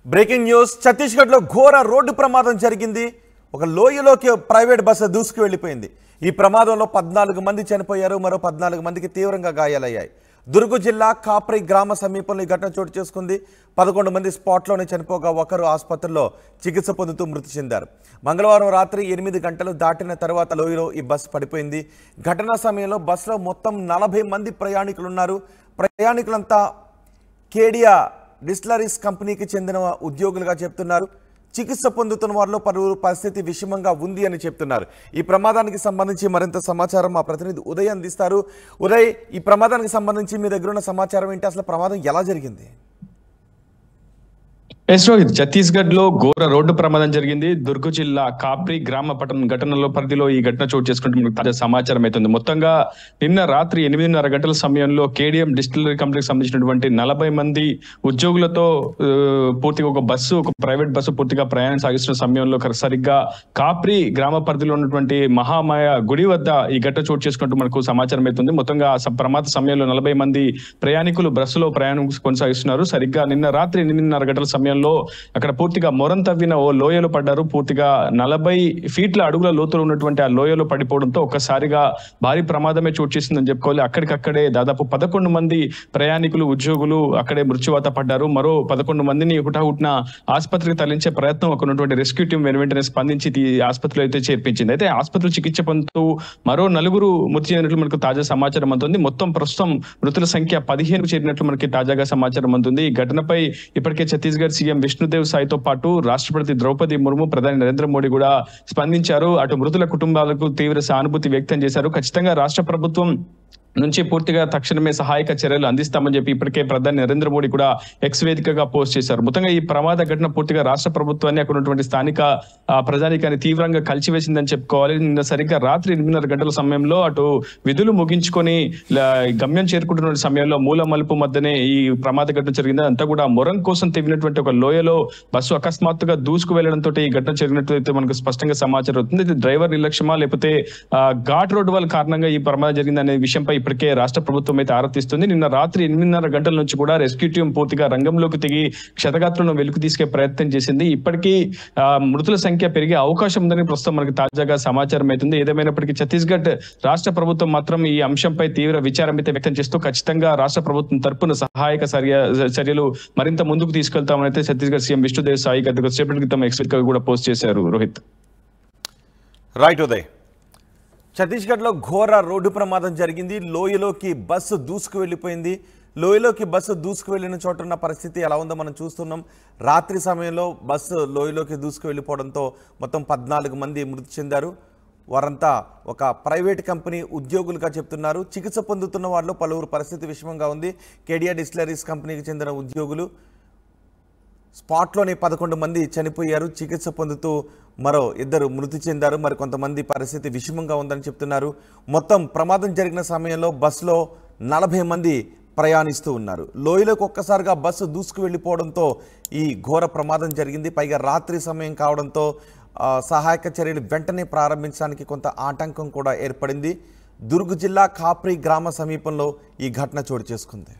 Breaking news Chhattisgarh లో ఘోర road ప్రమాదం జరిగింది. ఒక లోయలోకి ప్రైవేట్ బస్సు దూసుకు వెళ్ళిపోయింది. ఈ ప్రమాదంలో 14 మంది చనిపోయారు, మరో 14 మందికి తీవ్రంగా గాయాలయ్యాయి. దుర్గ్ జిల్లా కాప్రి గ్రామ సమీపంలో ఈ ఘటన చోటు చేసుకుంది. 11 మంది స్పాట్లోనే చనిపోగా ఒకరు ఆసుపత్రిలో చికిత్స పొందుతూ మృతి చెందారు. మంగళవారం రాత్రి 8 గంటలు దాటిన తర్వాత లోయలో ఈ బస్సు పడిపోయింది. ఘటనా సమయంలో బస్సులో మొత్తం 40 మంది ప్రయాణికులు ఉన్నారు. ప్రయాణికులంతా కేడియా డిస్టిలరీస్ కంపెనీకి చెందిన ఉద్యోగులుగా చెప్తున్నారు. చికిత్స పొందుతున్న వారిలో పలువురు పరిస్థితి విషమంగా ఉంది అని చెప్తున్నారు. ఈ ప్రమాదానికి సంబంధించి మరింత సమాచారం మా ప్రతినిధి ఉదయ్ అందిస్తారు. ఉదయ్, ఈ ప్రమాదానికి సంబంధించి మీ దగ్గర ఉన్న సమాచారం ఏంటి? అసలు ప్రమాదం ఎలా జరిగింది? రోహిత్, ఛత్తీస్గఢ్ లో ఘోర రోడ్డు ప్రమాదం జరిగింది. దుర్గ్ జిల్లా కాప్రి గ్రామ పట్టణ ఘటనలో పరిధిలో ఈ ఘటన చోటు చేసుకుంటే మనకు తాజా సమాచారం అవుతుంది. మొత్తంగా నిన్న రాత్రి 8:30 గంటల సమయంలో కేడిఎం డిస్టిలరీ కంపెనీకి సంబంధించినటువంటి 40 మంది ఉద్యోగులతో పూర్తిగా ఒక ప్రైవేట్ బస్సు పూర్తిగా ప్రయాణం సాగిస్తున్న సమయంలో సరిగ్గా కాప్రి గ్రామ పరిధిలో ఉన్నటువంటి మహామాయ గుడి వద్ద ఈ ఘటన చోటు చేసుకుంటూ మనకు సమాచారం అవుతుంది. మొత్తంగా ప్రమాద సమయంలో 40 మంది ప్రయాణికులు బస్సులో ప్రయాణం కొనసాగిస్తున్నారు. సరిగ్గా నిన్న రాత్రి 8:30 గంటల సమయంలో అక్కడ పూర్తిగా మొరం తవ్విన ఓ లోయలో పడ్డారు. పూర్తిగా 40 ఫీట్ల అడుగుల లోతులో ఉన్నటువంటి ఆ లోయలో పడిపోవడంతో ఒక్కసారిగా భారీ ప్రమాదమే చోటు చేసిందని చెప్పుకోవాలి. అక్కడికక్కడే దాదాపు 11 మంది ప్రయాణికులు, ఉద్యోగులు అక్కడే మృత్యువాత పడ్డారు. మరో 11 మందిని హుటాహుటిన ఆసుపత్రికి తరలించే ప్రయత్నం అక్కడ ఉన్నటువంటి రెస్క్యూ టీం వెంటనే స్పందించి ఆసుపత్రిలో అయితే చేర్పించింది. అయితే ఆసుపత్రిలో చికిత్స పొందుతూ మరో 4 మృతి చెందినట్లు మనకు తాజా సమాచారం అందుతుంది. మొత్తం ప్రస్తుతం మృతుల సంఖ్య 15కు చేరినట్లు మనకి తాజాగా సమాచారం అందుతుంది. ఈ ఘటనపై ఇప్పటికే ఛత్తీస్గఢ్ సీఎం విష్ణుదేవ్ సాయితో పాటు రాష్ట్రపతి ద్రౌపది ముర్ము, ప్రధాని నరేంద్ర మోడీ కూడా స్పందించారు. అటు మృతుల కుటుంబాలకు తీవ్ర సానుభూతి వ్యక్తం చేశారు. ఖచ్చితంగా రాష్ట్ర ప్రభుత్వం నుంచి పూర్తిగా తక్షణమే సహాయక చర్యలు అందిస్తామని చెప్పి ఇప్పటికే ప్రధాని నరేంద్ర మోడీ కూడా ఎక్స్ వేదికగా పోస్ట్ చేశారు. మొత్తంగా ఈ ప్రమాద ఘటన పూర్తిగా రాష్ట్ర ప్రభుత్వాన్ని, అక్కడ ఉన్నటువంటి స్థానిక ప్రజానికాన్ని తీవ్రంగా కలిచివేసిందని చెప్పుకోవాలి. నిన్న సరిగ్గా రాత్రి 8:30 గంటల సమయంలో అటు విధులు ముగించుకొని గమ్యం చేరుకుంటున్న సమయంలో మూల మలుపు మధ్యనే ఈ ప్రమాద ఘటన జరిగింది. అంతా కూడా మొరం కోసం తెగినటువంటి ఒక లోయలో బస్సు అకస్మాత్తుగా దూసుకు వెళ్లడంతో ఈ ఘటన జరిగినట్లయితే మనకు స్పష్టంగా సమాచారం అవుతుంది. ఇది డ్రైవర్ నిర్లక్ష్యమా లేకపోతే ఘాట్ రోడ్డు వల్ల కారణంగా ఈ ప్రమాదం జరిగిందనే విషయంపై ఇప్పటికే రాష్ట్ర ప్రభుత్వం అయితే ఆరోపిస్తుంది. నిన్న రాత్రి 8:30 గంటల నుంచి కూడా రెస్క్యూ టీం పూర్తిగా రంగంలోకి దిగి క్షతగాత్రులను వెలుగు తీసుకే ప్రయత్నం చేసింది. ఇప్పటికీ మృతుల సంఖ్య పెరిగే అవకాశం ఉందని ప్రస్తుతం మనకి తాజాగా సమాచారం అవుతుంది. ఏదేమైనప్పటికీ ఛత్తీస్గఢ్ రాష్ట్ర ప్రభుత్వం మాత్రం ఈ అంశంపై తీవ్ర విచారం అయితే వ్యక్తం చేస్తూ ఖచ్చితంగా రాష్ట్ర ప్రభుత్వం తరపున సహాయక చర్యలు మరింత ముందుకు తీసుకెళ్తామని అయితే ఛత్తీస్గఢ్ సీఎం విష్ణుదేవ్ సాయి సేపటి క్రితం ఎక్స్పెక్ట్ కూడా పోస్ట్ చేశారు. రోహిత్, రైట్ ఉదయ్. ఛత్తీస్గఢ్లో ఘోర రోడ్డు ప్రమాదం జరిగింది. లోయలోకి బస్సు దూసుకు వెళ్ళిపోయింది. లోయలోకి బస్సు దూసుకు వెళ్ళిన చోట ఉన్న పరిస్థితి ఎలా ఉందో మనం చూస్తున్నాం. రాత్రి సమయంలో బస్సు లోయలోకి దూసుకు వెళ్ళిపోవడంతో మొత్తం 14 మంది మృతి చెందారు. వారంతా ఒక ప్రైవేట్ కంపెనీ ఉద్యోగులుగా చెప్తున్నారు. చికిత్స పొందుతున్న వారిలో పలువురు పరిస్థితి విషమంగా ఉంది. కేడియా డిస్టిలరీస్ కంపెనీకి చెందిన ఉద్యోగులు స్పాట్లోనే 11 మంది చనిపోయారు. చికిత్స పొందుతూ మరో 2 మృతి చెందారు. మరి కొంతమంది పరిస్థితి విషమంగా ఉందని చెప్తున్నారు. మొత్తం ప్రమాదం జరిగిన సమయంలో బస్సులో 40 మంది ప్రయాణిస్తూ ఉన్నారు. లోయలోకి ఒక్కసారిగా బస్సు దూసుకు వెళ్ళిపోవడంతో ఈ ఘోర ప్రమాదం జరిగింది. పైగా రాత్రి సమయం కావడంతో సహాయక చర్యలు వెంటనే ప్రారంభించడానికి కొంత ఆటంకం కూడా ఏర్పడింది. దుర్గ్ జిల్లా కాప్రి గ్రామ సమీపంలో ఈ ఘటన చోటు చేసుకుంది.